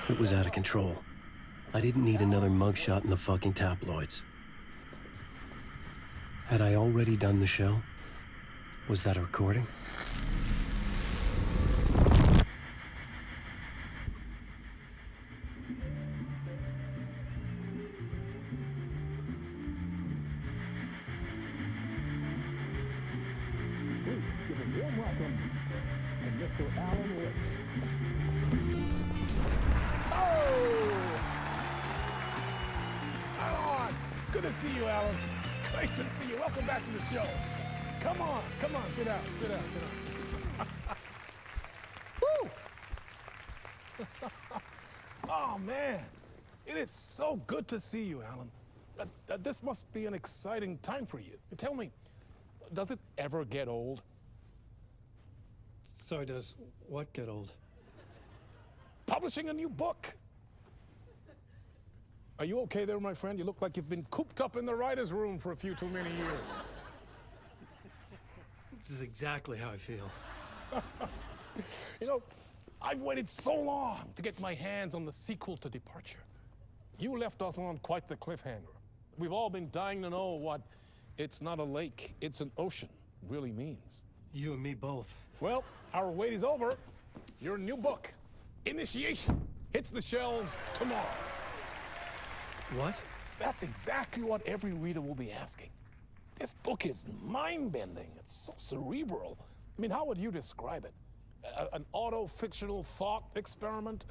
It was out of control. I didn't need another mugshot in the fucking tabloids. Had I already done the show? Was that a recording? Good to see you, Alan. Great to see you. Welcome back to the show. Come on, sit down. Woo! Oh, man. It is so good to see you, Alan. This must be an exciting time for you. Tell me, does it ever get old? Sorry, does what get old? Publishing a new book. Are you okay there, my friend? You look like you've been cooped up in the writer's room for a few too many years. This is exactly how I feel. You know, I've waited so long to get my hands on the sequel to Departure. You left us on quite the cliffhanger. We've all been dying to know what "it's not a lake, it's an ocean" really means. You and me both. Well, our wait is over. Your new book, Initiation, hits the shelves tomorrow. What? That's exactly what every reader will be asking. This book is mind-bending. It's so cerebral. I mean, how would you describe it? An auto-fictional thought experiment?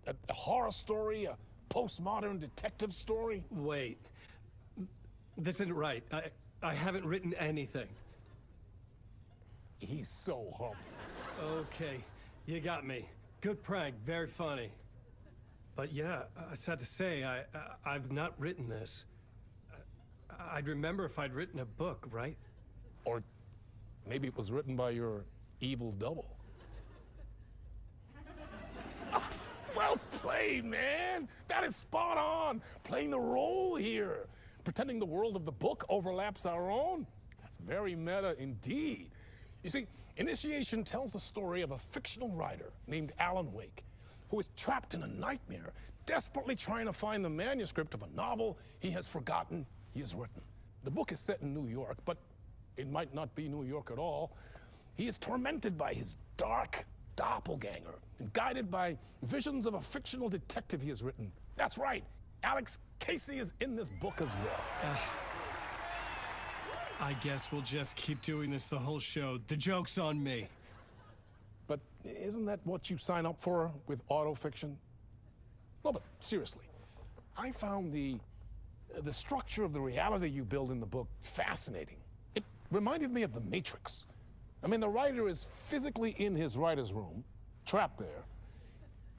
A horror story? A postmodern detective story? Wait. This isn't right. I haven't written anything. He's so humble. Okay, you got me. Good prank, very funny. But yeah, sad to say, I've not written this. I'd remember if I'd written a book, right? Or maybe it was written by your evil double. Well played, man. That is spot on. Playing the role here. Pretending the world of the book overlaps our own. That's very meta indeed. You see, Initiation tells the story of a fictional writer named Alan Wake, who is trapped in a nightmare, desperately trying to find the manuscript of a novel he has forgotten he has written. The book is set in New York, but it might not be New York at all. He is tormented by his dark doppelganger and guided by visions of a fictional detective he has written. That's right, Alex Casey is in this book as well. I guess we'll just keep doing this the whole show. The joke's on me. But isn't that what you sign up for with autofiction? No, but seriously, I found the structure of the reality you build in the book fascinating. It reminded me of The Matrix. I mean, the writer is physically in his writer's room, trapped there,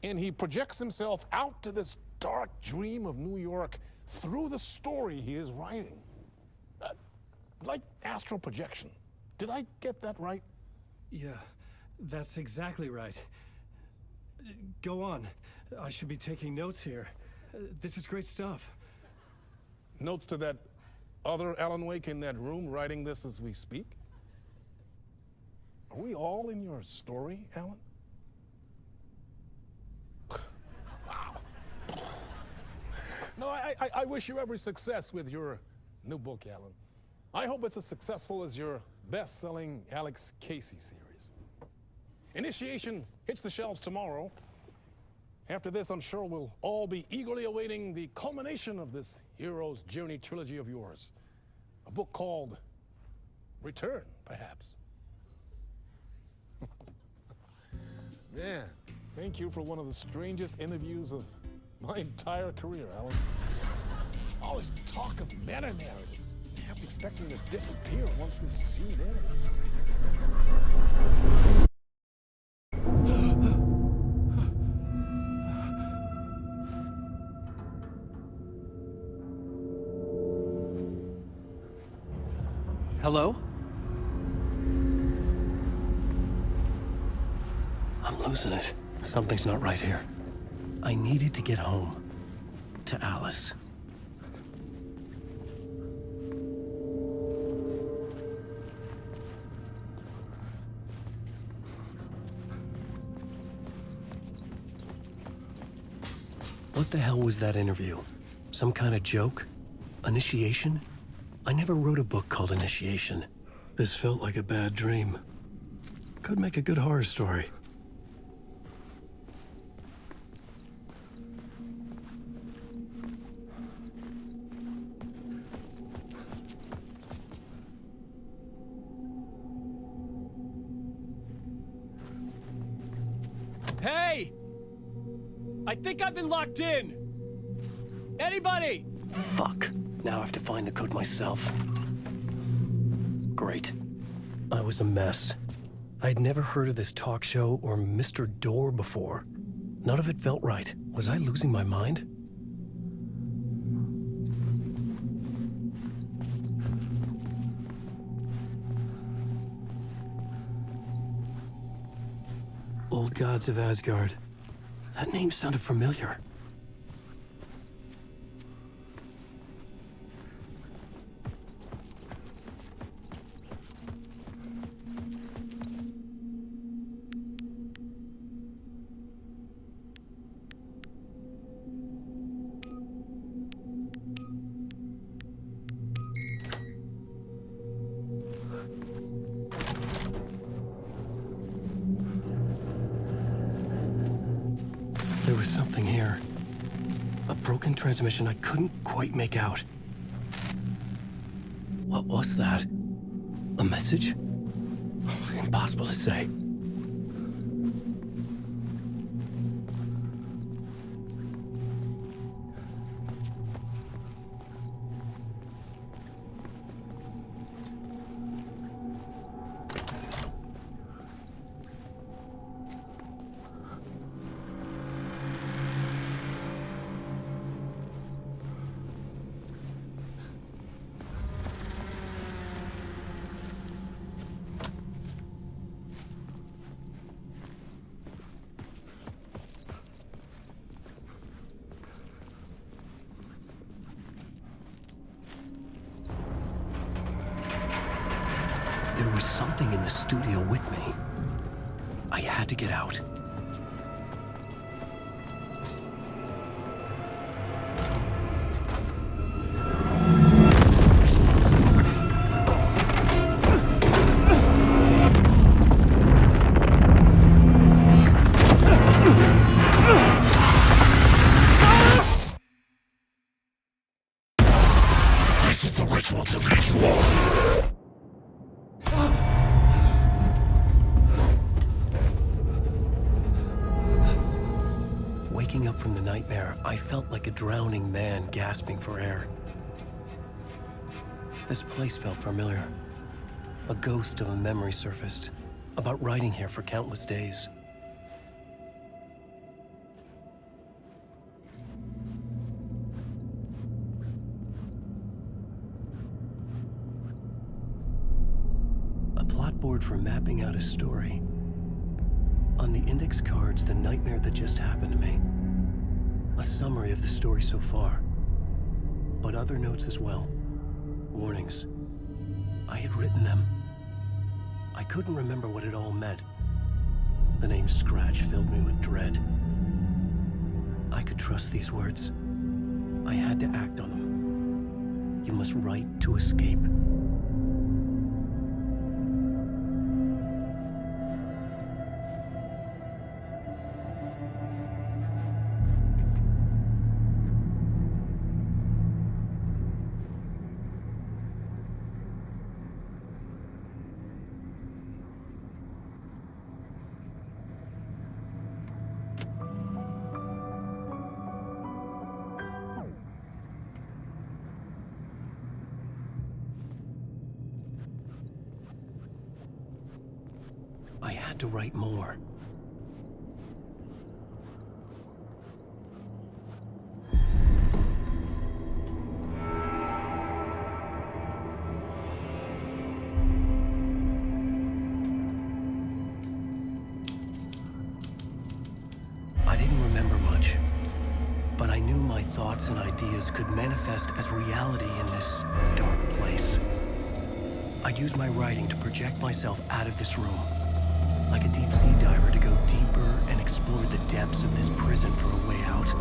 and he projects himself out to this dark dream of New York through the story he is writing. Like astral projection. Did I get that right? Yeah. That's exactly right. Go on. I should be taking notes here. This is great stuff. Notes to that other Alan Wake in that room writing this as we speak? Are we all in your story, Alan? Wow. No, I wish you every success with your new book, Alan. I hope it's as successful as your best-selling Alex Casey series. Initiation hits the shelves tomorrow. After this, I'm sure we'll all be eagerly awaiting the culmination of this hero's journey trilogy of yours. A book called Return, perhaps. Man, thank you for one of the strangest interviews of my entire career, Alan. All this talk of meta-narratives. I kept expecting to disappear once this scene ends. Hello? I'm losing it. Something's not right here. I needed to get home. To Alice. What the hell was that interview? Some kind of joke? Initiation? I never wrote a book called Initiation. This felt like a bad dream. Could make a good horror story. Hey! I think I've been locked in! Anybody? Fuck. Now I have to find the code myself. Great. I was a mess. I'd never heard of this talk show or Mr. Door before. None of it felt right. Was I losing my mind? Old Gods of Asgard. That name sounded familiar. There was something here. A broken transmission I couldn't quite make out. What was that? A message? Impossible to say. There was something in the studio with me. I had to get out. This is the ritual to lead you all. Waking up from the nightmare, I felt like a drowning man gasping for air. This place felt familiar. A ghost of a memory surfaced, about riding here for countless days. A plot board for mapping out a story. On the index cards, the nightmare that just happened to me. A summary of the story so far. But other notes as well. Warnings. I had written them. I couldn't remember what it all meant. The name Scratch filled me with dread. I could trust these words. I had to act on them. You must write to escape. I had to write more. I didn't remember much, but I knew my thoughts and ideas could manifest as reality in this dark place. I'd use my writing to project myself out of this room, like a deep-sea diver to go deeper and explore the depths of this prison for a way out.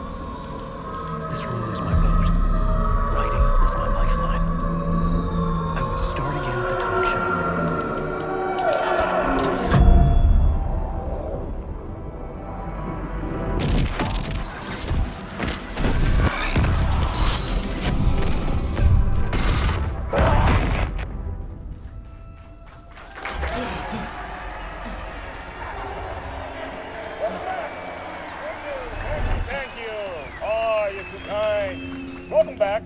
welcome back.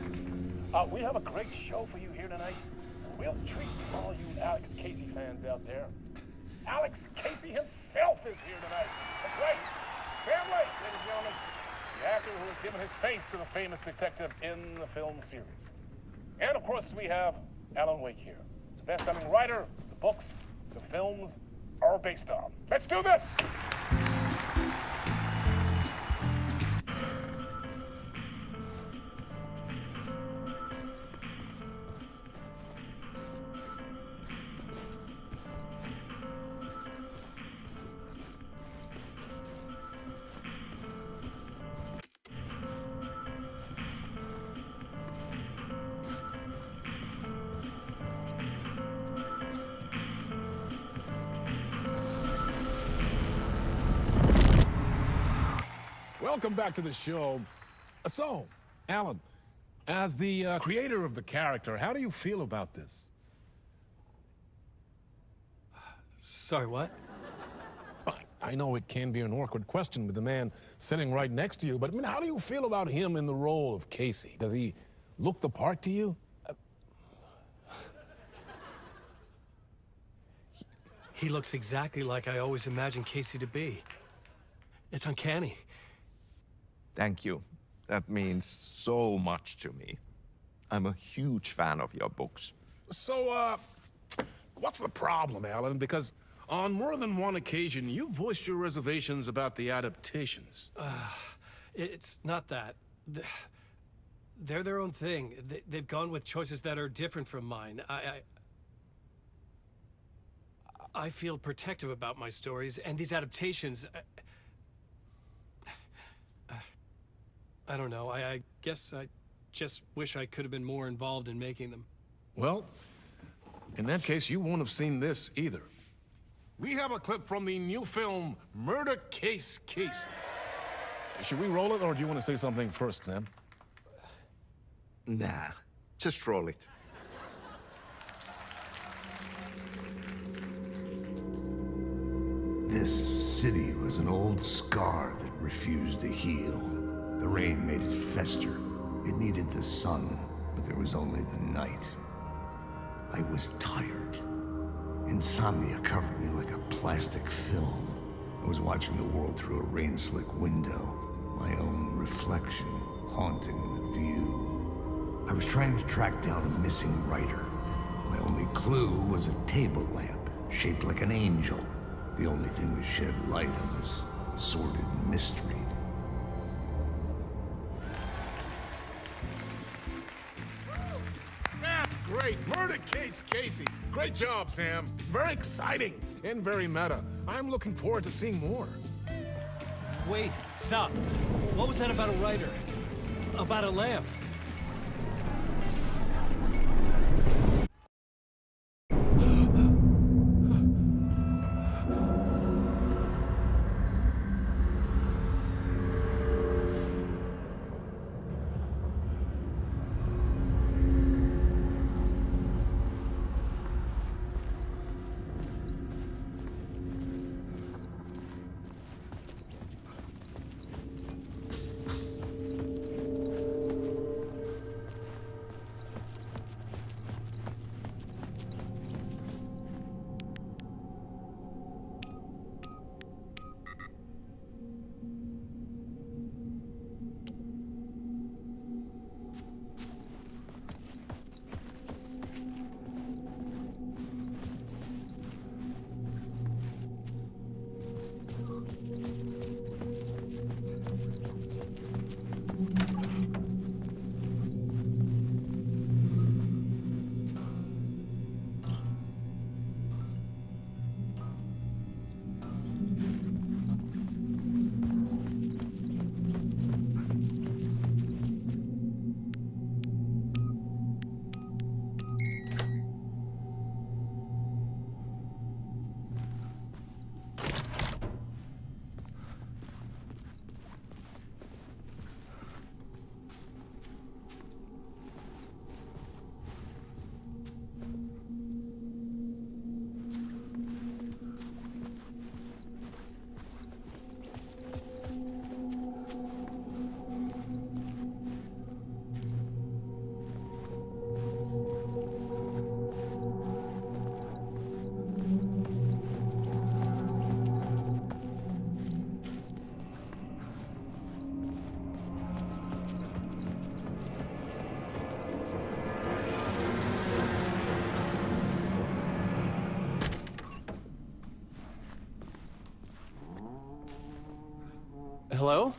We have a great show for you here tonight. We'll treat all you Alex Casey fans out there. Alex Casey himself is here tonight. That's right. Sam Lake, ladies and gentlemen, the actor who has given his face to the famous detective in the film series. And of course, we have Alan Wake here, the best-selling writer the books the films are based on. Let's do this! Welcome back to the show. So, Alan, as the creator of the character, how do you feel about this? Sorry, what? I know it can be an awkward question with the man sitting right next to you, but I mean, how do you feel about him in the role of Casey? Does he look the part to you? He looks exactly like I always imagined Casey to be. It's uncanny. Thank you. That means so much to me. I'm a huge fan of your books. So, what's the problem, Alan? Because on more than one occasion, you voiced your reservations about the adaptations. It's not that. They're their own thing. They've gone with choices that are different from mine. I feel protective about my stories, and these adaptations... I don't know. I guess I just wish I could have been more involved in making them. Well, in that case, you won't have seen this either. We have a clip from the new film, Murder Case Casey. Should we roll it, or do you want to say something first, Sam? Nah, just roll it. This city was an old scar that refused to heal. The rain made it fester. It needed the sun, but there was only the night. I was tired. Insomnia covered me like a plastic film. I was watching the world through a rain-slick window, my own reflection haunting the view. I was trying to track down a missing writer. My only clue was a table lamp, shaped like an angel. The only thing to shed light on this sordid mystery. That's great! Murder Case Casey! Great job, Sam. Very exciting and very meta. I'm looking forward to seeing more. Wait, stop. What was that about a writer? About a lamp? Hello?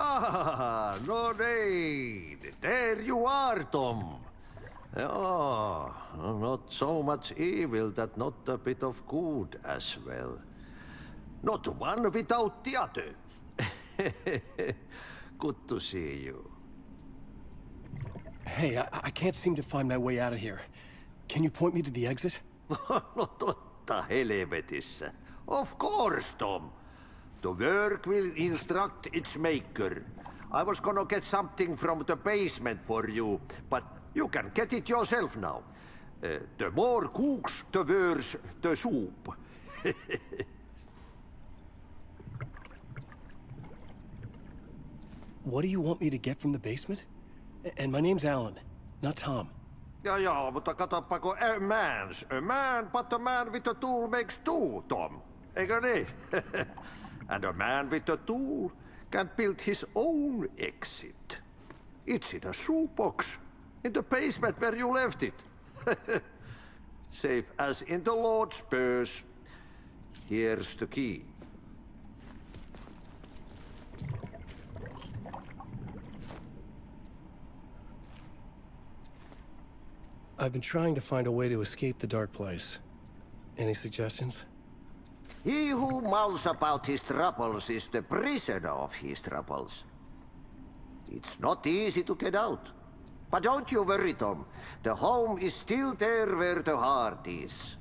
Ah, no rain. There you are, Tom. Oh, not so much evil that not a bit of good as well. Not one without the other. Good to see you. Hey, I can't seem to find my way out of here. Can you point me to the exit? No totta helvetissä. Of course, Tom. The work will instruct its maker. I was gonna get something from the basement for you, but you can get it yourself now. The more cooks, the worse the soup. What do you want me to get from the basement? And my name's Alan, not Tom. Ja, mutta katoppa kun a man, but a man with a tool makes two, Tom. Eikö niin? And a man with a tool can build his own exit. It's in a shoebox, in the basement where you left it. Safe as in the Lord's purse. Here's the key. I've been trying to find a way to escape the dark place. Any suggestions? He who mouths about his troubles is the prisoner of his troubles. It's not easy to get out. But don't you worry, Tom. The home is still there where the heart is.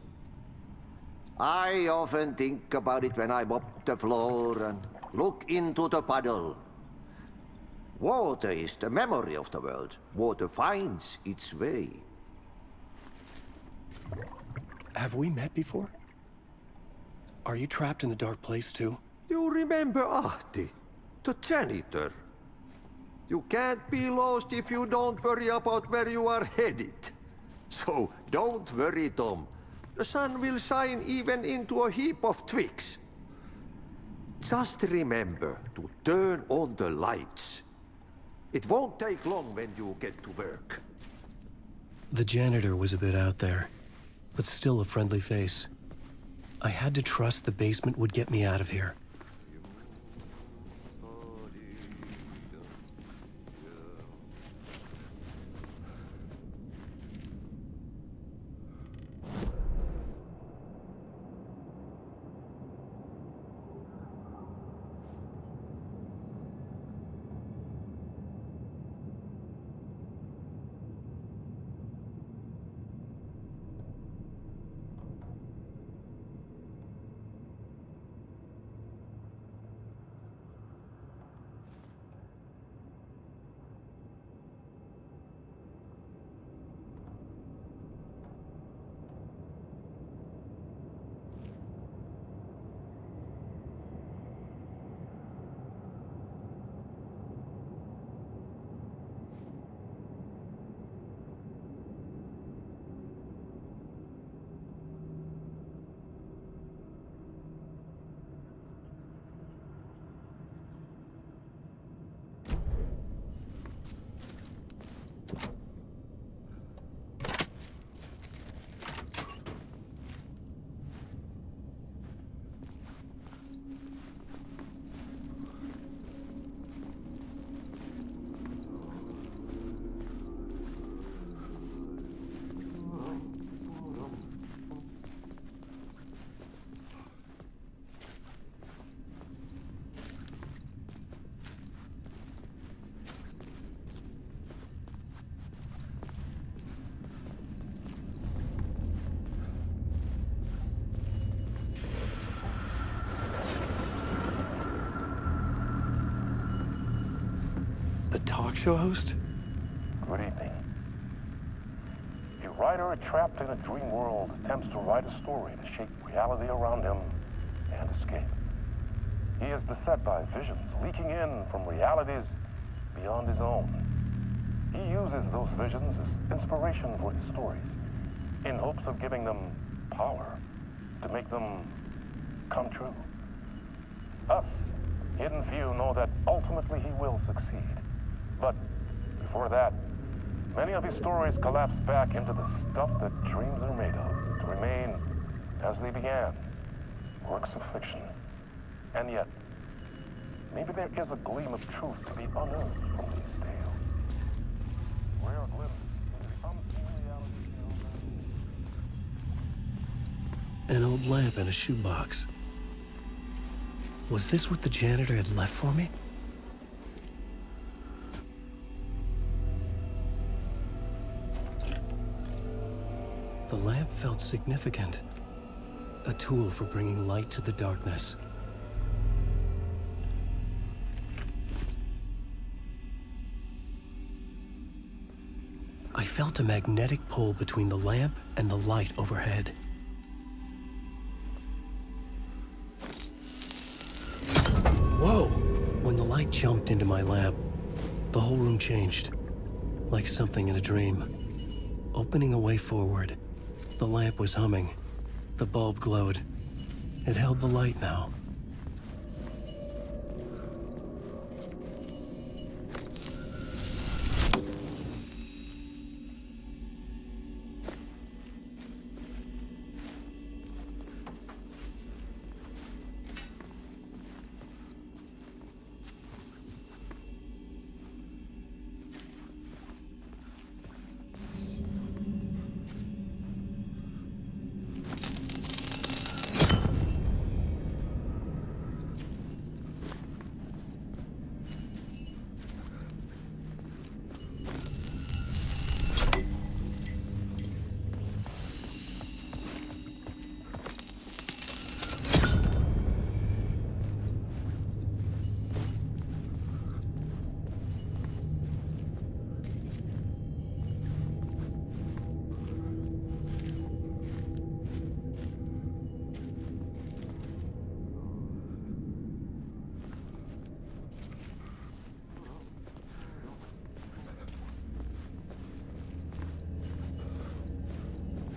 I often think about it when I mop the floor and look into the puddle. Water is the memory of the world. Water finds its way. Have we met before? Are you trapped in the dark place too? You remember Ahti, the janitor. You can't be lost if you don't worry about where you are headed. So don't worry, Tom. The sun will shine even into a heap of twigs. Just remember to turn on the lights. It won't take long when you get to work. The janitor was a bit out there, but still a friendly face. I had to trust the basement would get me out of here. The talk show host? Good evening. A writer trapped in a dream world attempts to write a story to shape reality around him and escape. He is beset by visions leaking in from realities beyond his own. He uses those visions as inspiration for his stories, in hopes of giving them power to make them come true. Us, hidden few, know that ultimately he will succeed. But before that, many of his stories collapse back into the stuff that dreams are made of, to remain as they began, works of fiction. And yet, maybe there is a gleam of truth to be unearthed from these tales. Rare glimpse into the unseen reality beyond An old lamp in a shoebox. Was this what the janitor had left for me? The lamp felt significant. A tool for bringing light to the darkness. I felt a magnetic pull between the lamp and the light overhead. Whoa! When the light jumped into my lamp, the whole room changed, like something in a dream. Opening a way forward, the lamp was humming. The bulb glowed. It held the light now.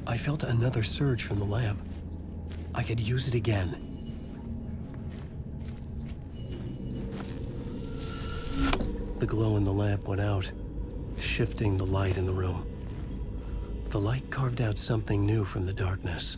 I felt another surge from the lamp. I could use it again. The glow in the lamp went out, shifting the light in the room. The light carved out something new from the darkness.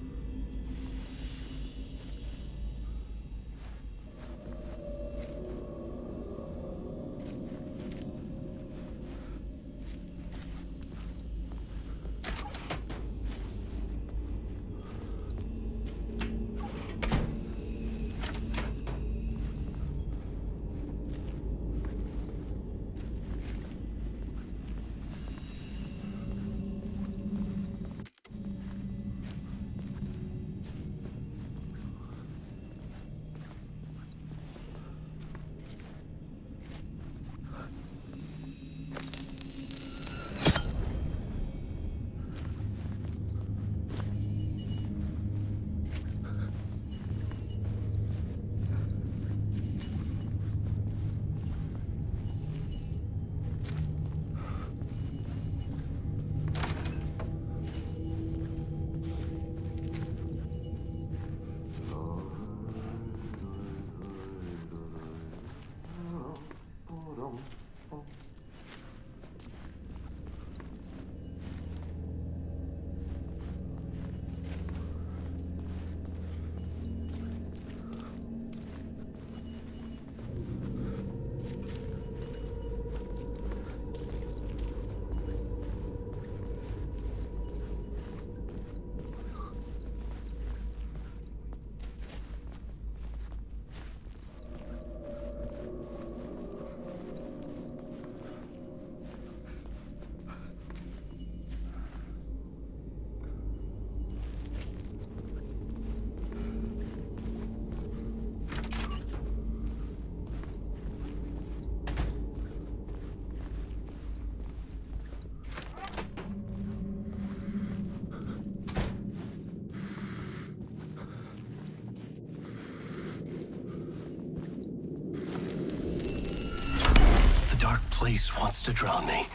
dark place wants to drown me.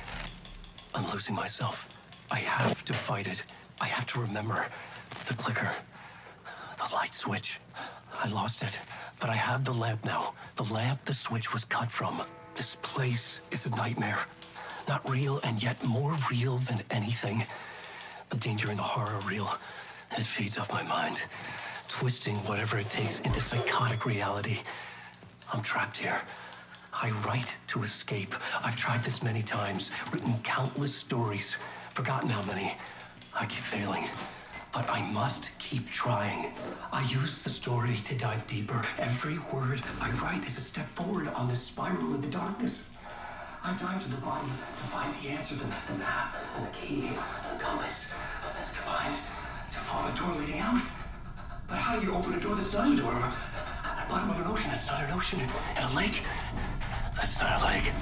I'm losing myself. I have to fight it. I have to remember. The clicker. The light switch. I lost it. But I have the lamp now. The lamp the switch was cut from. This place is a nightmare. Not real, and yet more real than anything. The danger in the horror reel. It feeds off my mind. Twisting whatever it takes into psychotic reality. I'm trapped here. I write to escape. I've tried this many times, written countless stories, forgotten how many. I keep failing, but I must keep trying. I use the story to dive deeper. Every word I write is a step forward on this spiral in the darkness. I dive to the body to find the answer, the map, and the key, and the compass. It's combined to form a door leading out. But how do you open a door that's not a door? At the bottom of an ocean that's not an ocean, and a lake that's not a lake.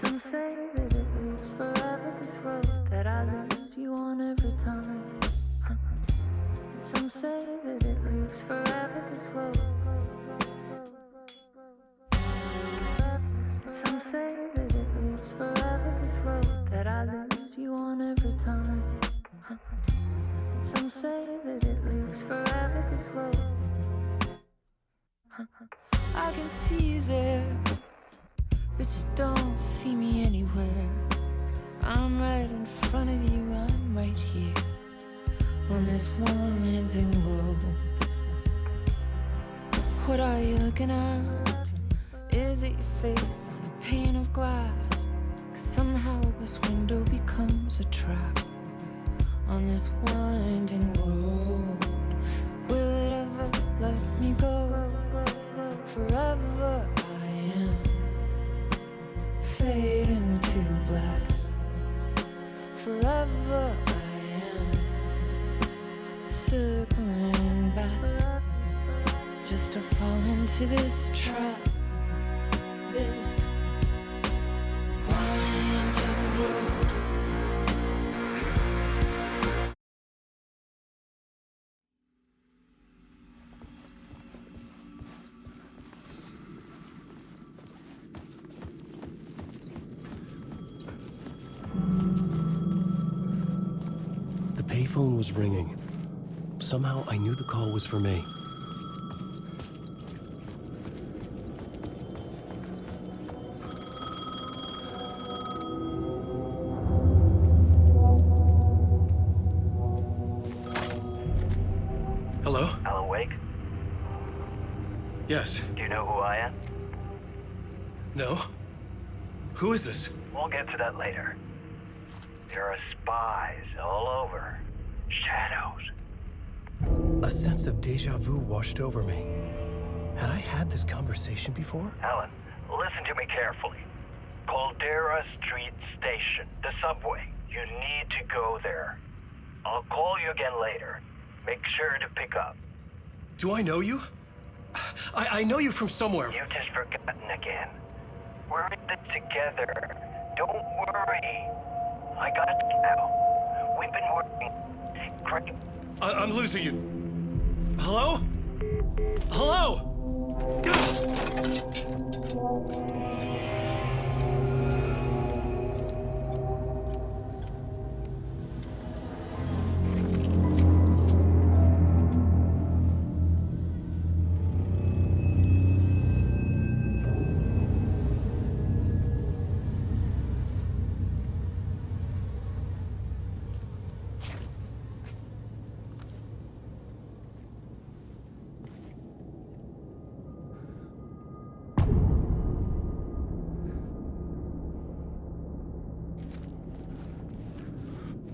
Some say that it lives forever, this road that I lose you on every time. Some say that it lives forever, this road. Some say that it lives forever, this road that I lose you on every time. Some say that it lives forever, this road. I can see you there, but you don't see me anywhere. I'm right in front of you, I'm right here on this winding road. What are you looking at? Is it your face on a pane of glass? 'Cause somehow this window becomes a trap on this winding road. Will it ever let me go? Forever I am fading to black. Forever I am circling back, just to fall into this trap, this winding road. The payphone was ringing. Somehow I knew the call was for me. Hello? Alan Wake? Yes. Do you know who I am? No? Who is this? We'll get to that later. There are spies all over. Shadows. A sense of deja vu washed over me. Had I had this conversation before? Alan, listen to me carefully. Caldera Street Station, the subway. You need to go there. I'll call you again later. Make sure to pick up. Do I know you? I know you from somewhere. You've just forgotten again. We're in this together. Don't worry. I got you now. We've been working. Great. I'm losing you. Hello? Hello?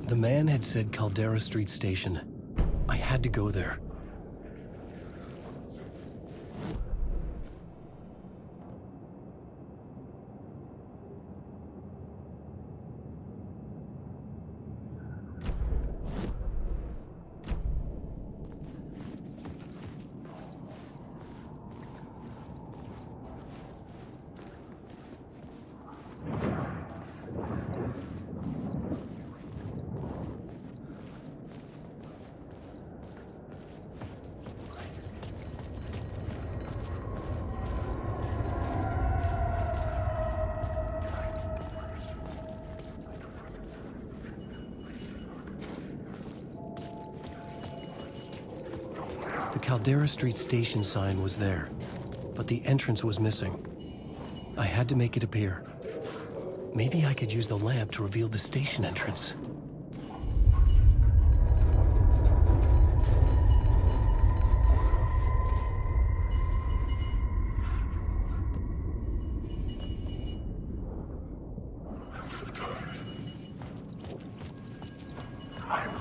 The man had said Caldera Street Station. I had to go there. Caldera Street station sign was there, but the entrance was missing. I had to make it appear. Maybe I could use the lamp to reveal the station entrance. I'm